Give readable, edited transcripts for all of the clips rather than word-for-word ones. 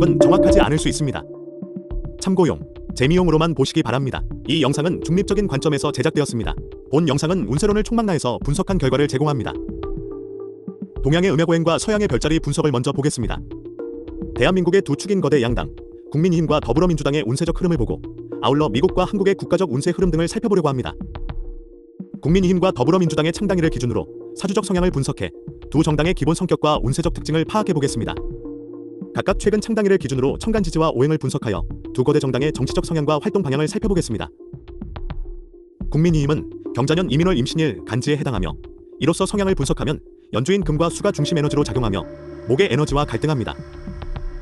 분석은 정확하지 않을 수 있습니다. 참고용, 재미용으로만 보시기 바랍니다. 이 영상은 중립적인 관점에서 제작되었습니다. 본 영상은 운세론을 총망라해서 분석한 결과를 제공합니다. 동양의 음야고행과 서양의 별자리 분석을 먼저 보겠습니다. 대한민국의 두 축인 거대 양당, 국민의힘과 더불어민주당의 운세적 흐름을 보고 아울러 미국과 한국의 국가적 운세 흐름 등을 살펴보려고 합니다. 국민의힘과 더불어민주당의 창당일을 기준으로 사주적 성향을 분석해 두 정당의 기본 성격과 운세적 특징을 파악해 보겠습니다. 각각 최근 창당일을 기준으로 청간 지지와 오행을 분석하여 두 거대 정당의 정치적 성향과 활동 방향을 살펴보겠습니다. 국민의힘은 경자년 이민월 임신일 간지에 해당하며 이로써 성향을 분석하면 연주인 금과 수가 중심 에너지로 작용하며 목의 에너지와 갈등합니다.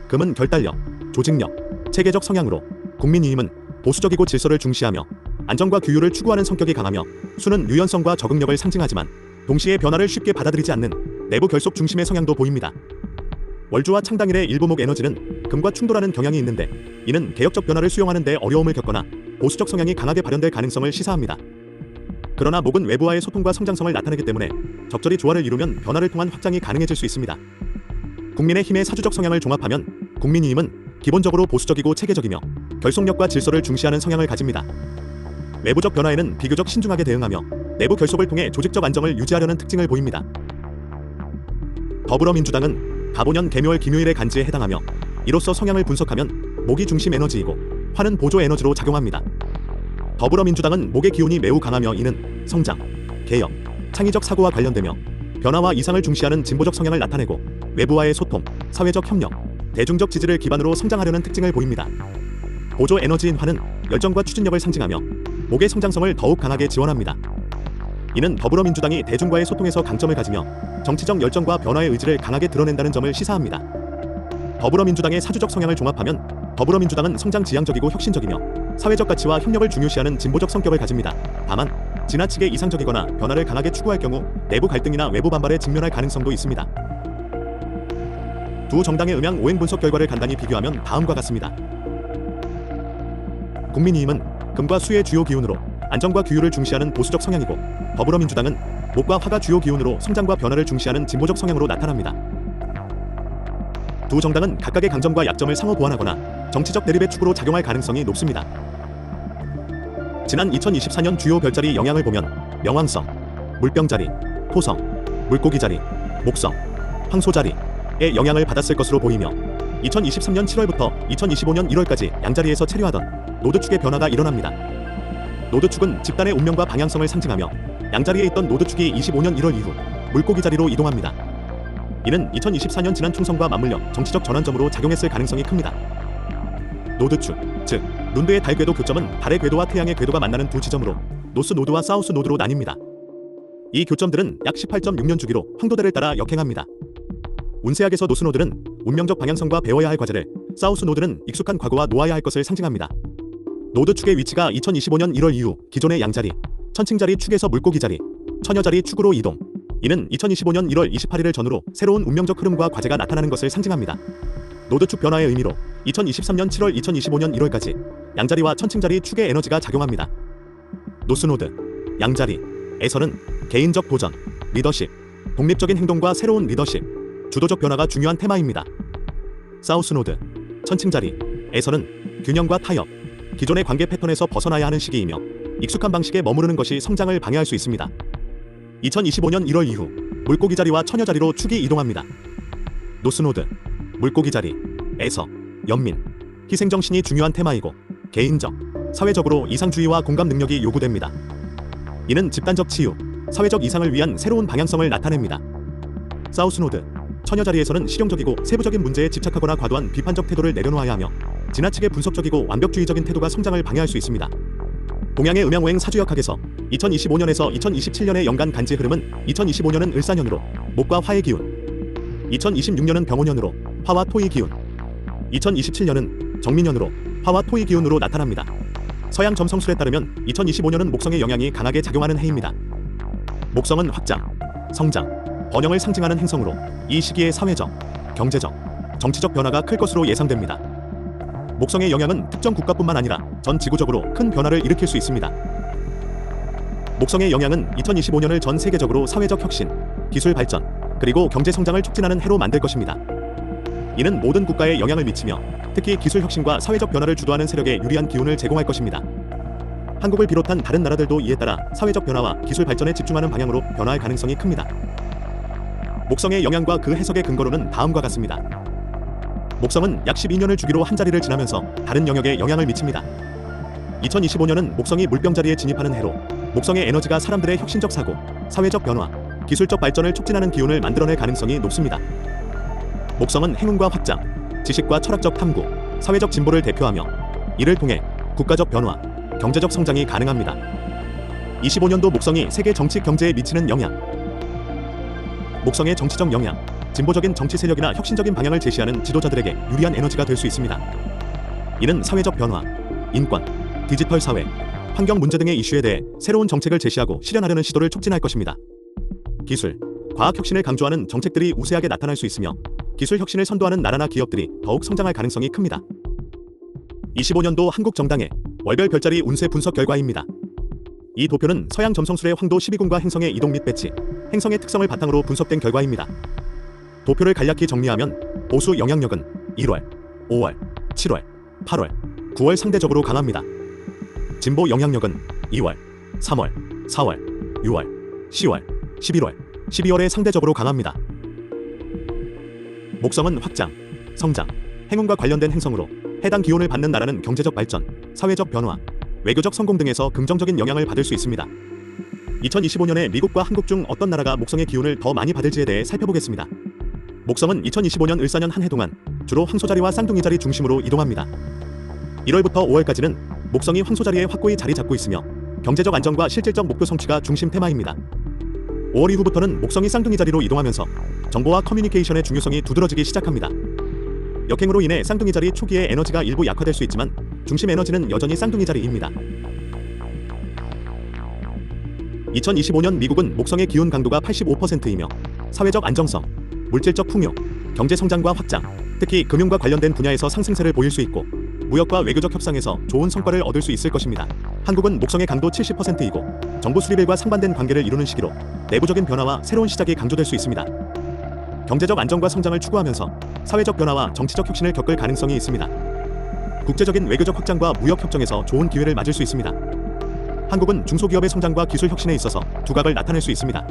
금은 결단력, 조직력, 체계적 성향으로 국민의힘은 보수적이고 질서를 중시하며 안정과 규율을 추구하는 성격이 강하며 수는 유연성과 적응력을 상징하지만 동시에 변화를 쉽게 받아들이지 않는 내부 결속 중심의 성향도 보입니다. 월주와 창당일의 일부 목 에너지는 금과 충돌하는 경향이 있는데 이는 개혁적 변화를 수용하는 데 어려움을 겪거나 보수적 성향이 강하게 발현될 가능성을 시사합니다. 그러나 목은 외부와의 소통과 성장성을 나타내기 때문에 적절히 조화를 이루면 변화를 통한 확장이 가능해질 수 있습니다. 국민의힘의 사주적 성향을 종합하면 국민의힘은 기본적으로 보수적이고 체계적이며 결속력과 질서를 중시하는 성향을 가집니다. 외부적 변화에는 비교적 신중하게 대응하며 내부 결속을 통해 조직적 안정을 유지하려는 특징을 보입니다. 더불어민주당은 가보년 개묘월 김요일의 간지에 해당하며 이로써 성향을 분석하면 목이 중심 에너지이고 화는 보조 에너지로 작용합니다. 더불어민주당은 목의 기운이 매우 강하며 이는 성장, 개혁, 창의적 사고와 관련되며 변화와 이상을 중시하는 진보적 성향을 나타내고 외부와의 소통, 사회적 협력, 대중적 지지를 기반으로 성장하려는 특징을 보입니다. 보조 에너지인 화는 열정과 추진력을 상징하며 목의 성장성을 더욱 강하게 지원합니다. 이는 더불어민주당이 대중과의 소통에서 강점을 가지며 정치적 열정과 변화의 의지를 강하게 드러낸다는 점을 시사합니다. 더불어민주당의 사주적 성향을 종합하면 더불어민주당은 성장 지향적이고 혁신적이며 사회적 가치와 협력을 중요시하는 진보적 성격을 가집니다. 다만 지나치게 이상적이거나 변화를 강하게 추구할 경우 내부 갈등이나 외부 반발에 직면할 가능성도 있습니다. 두 정당의 음양 오행 분석 결과를 간단히 비교하면 다음과 같습니다. 국민의힘은 금과 수의 주요 기운으로 안정과 규율을 중시하는 보수적 성향이고 더불어민주당은 목과 화가 주요 기운으로 성장과 변화를 중시하는 진보적 성향으로 나타납니다. 두 정당은 각각의 강점과 약점을 상호 보완하거나 정치적 대립의 축으로 작용할 가능성이 높습니다. 지난 2024년 주요 별자리 영향을 보면 명왕성, 물병자리, 토성, 물고기자리, 목성, 황소자리의 영향을 받았을 것으로 보이며 2023년 7월부터 2025년 1월까지 양자리에서 체류하던 노드축의 변화가 일어납니다. 노드축은 집단의 운명과 방향성을 상징하며 양자리에 있던 노드축이 25년 1월 이후 물고기자리로 이동합니다. 이는 2024년 지난 총선과 맞물려 정치적 전환점으로 작용했을 가능성이 큽니다. 노드축, 즉 룬드의 달 궤도 교점은 달의 궤도와 태양의 궤도가 만나는 두 지점으로 노스 노드와 사우스 노드로 나뉩니다. 이 교점들은 약 18.6년 주기로 황도대를 따라 역행합니다. 운세학에서 노스 노드는 운명적 방향성과 배워야 할 과제를, 사우스 노드는 익숙한 과거와 놓아야 할 것을 상징합니다. 노드축의 위치가 2025년 1월 이후 기존의 양자리, 천칭자리 축에서 물고기자리, 처녀자리 축으로 이동. 이는 2025년 1월 28일을 전후로 새로운 운명적 흐름과 과제가 나타나는 것을 상징합니다. 노드축 변화의 의미로 2023년 7월 2025년 1월까지 양자리와 천칭자리 축의 에너지가 작용합니다. 노스노드, 양자리에서는 개인적 도전, 리더십, 독립적인 행동과 새로운 리더십, 주도적 변화가 중요한 테마입니다. 사우스노드, 천칭자리에서는 균형과 타협, 기존의 관계 패턴에서 벗어나야 하는 시기이며 익숙한 방식에 머무르는 것이 성장을 방해할 수 있습니다. 2025년 1월 이후 물고기자리와 처녀자리로 축이 이동합니다. 노스노드, 물고기자리에서 연민, 희생정신이 중요한 테마이고 개인적, 사회적으로 이상주의와 공감 능력이 요구됩니다. 이는 집단적 치유, 사회적 이상을 위한 새로운 방향성을 나타냅니다. 사우스노드, 처녀자리에서는 실용적이고 세부적인 문제에 집착하거나 과도한 비판적 태도를 내려놓아야 하며 지나치게 분석적이고 완벽주의적인 태도가 성장을 방해할 수 있습니다. 동양의 음양오행 사주역학에서 2025년에서 2027년의 연간 간지 흐름은 2025년은 을사년으로 목과 화의 기운, 2026년은 병오년으로 화와 토의 기운, 2027년은 정미년으로 화와 토의 기운으로 나타납니다. 서양 점성술에 따르면 2025년은 목성의 영향이 강하게 작용하는 해입니다. 목성은 확장, 성장, 번영을 상징하는 행성으로 이 시기에 사회적, 경제적, 정치적 변화가 클 것으로 예상됩니다. 목성의 영향은 특정 국가뿐만 아니라 전 지구적으로 큰 변화를 일으킬 수 있습니다. 목성의 영향은 2025년을 전 세계적으로 사회적 혁신, 기술 발전, 그리고 경제 성장을 촉진하는 해로 만들 것입니다. 이는 모든 국가에 영향을 미치며 특히 기술 혁신과 사회적 변화를 주도하는 세력에 유리한 기운을 제공할 것입니다. 한국을 비롯한 다른 나라들도 이에 따라 사회적 변화와 기술 발전에 집중하는 방향으로 변화할 가능성이 큽니다. 목성의 영향과 그 해석의 근거로는 다음과 같습니다. 목성은 약 12년을 주기로 한 자리를 지나면서 다른 영역에 영향을 미칩니다. 2025년은 목성이 물병자리에 진입하는 해로 목성의 에너지가 사람들의 혁신적 사고, 사회적 변화, 기술적 발전을 촉진하는 기운을 만들어낼 가능성이 높습니다. 목성은 행운과 확장, 지식과 철학적 탐구, 사회적 진보를 대표하며 이를 통해 국가적 변화, 경제적 성장이 가능합니다. 25년도 목성이 세계 정치 경제에 미치는 영향. 목성의 정치적 영향, 진보적인 정치 세력이나 혁신적인 방향을 제시하는 지도자들에게 유리한 에너지가 될 수 있습니다. 이는 사회적 변화, 인권, 디지털 사회, 환경 문제 등의 이슈에 대해 새로운 정책을 제시하고 실현하려는 시도를 촉진할 것입니다. 기술, 과학 혁신을 강조하는 정책들이 우세하게 나타날 수 있으며 기술 혁신을 선도하는 나라나 기업들이 더욱 성장할 가능성이 큽니다. 25년도 한국 정당의 월별 별자리 운세 분석 결과입니다. 이 도표는 서양 점성술의 황도 12궁과 행성의 이동 및 배치, 행성의 특성을 바탕으로 분석된 결과입니다. 도표를 간략히 정리하면 보수 영향력은 1월, 5월, 7월, 8월, 9월 상대적으로 강합니다. 진보 영향력은 2월, 3월, 4월, 6월, 10월, 11월, 12월에 상대적으로 강합니다. 목성은 확장, 성장, 행운과 관련된 행성으로 해당 기운을 받는 나라는 경제적 발전, 사회적 변화, 외교적 성공 등에서 긍정적인 영향을 받을 수 있습니다. 2025년에 미국과 한국 중 어떤 나라가 목성의 기운을 더 많이 받을지에 대해 살펴보겠습니다. 목성은 2025년 을사년 한 해 동안 주로 황소자리와 쌍둥이자리 중심으로 이동합니다. 1월부터 5월까지는 목성이 황소자리에 확고히 자리 잡고 있으며 경제적 안정과 실질적 목표 성취가 중심 테마입니다. 5월 이후부터는 목성이 쌍둥이자리로 이동하면서 정보와 커뮤니케이션의 중요성이 두드러지기 시작합니다. 역행으로 인해 쌍둥이자리 초기에 에너지가 일부 약화될 수 있지만 중심 에너지는 여전히 쌍둥이자리입니다. 2025년 미국은 목성의 기운 강도가 85%이며 사회적 안정성, 물질적 풍요, 경제 성장과 확장, 특히 금융과 관련된 분야에서 상승세를 보일 수 있고 무역과 외교적 협상에서 좋은 성과를 얻을 수 있을 것입니다. 한국은 목성의 강도 70%이고 정부 수립일과 상반된 관계를 이루는 시기로 내부적인 변화와 새로운 시작이 강조될 수 있습니다. 경제적 안정과 성장을 추구하면서 사회적 변화와 정치적 혁신을 겪을 가능성이 있습니다. 국제적인 외교적 확장과 무역 협정에서 좋은 기회를 맞을 수 있습니다. 한국은 중소기업의 성장과 기술 혁신에 있어서 두각을 나타낼 수 있습니다.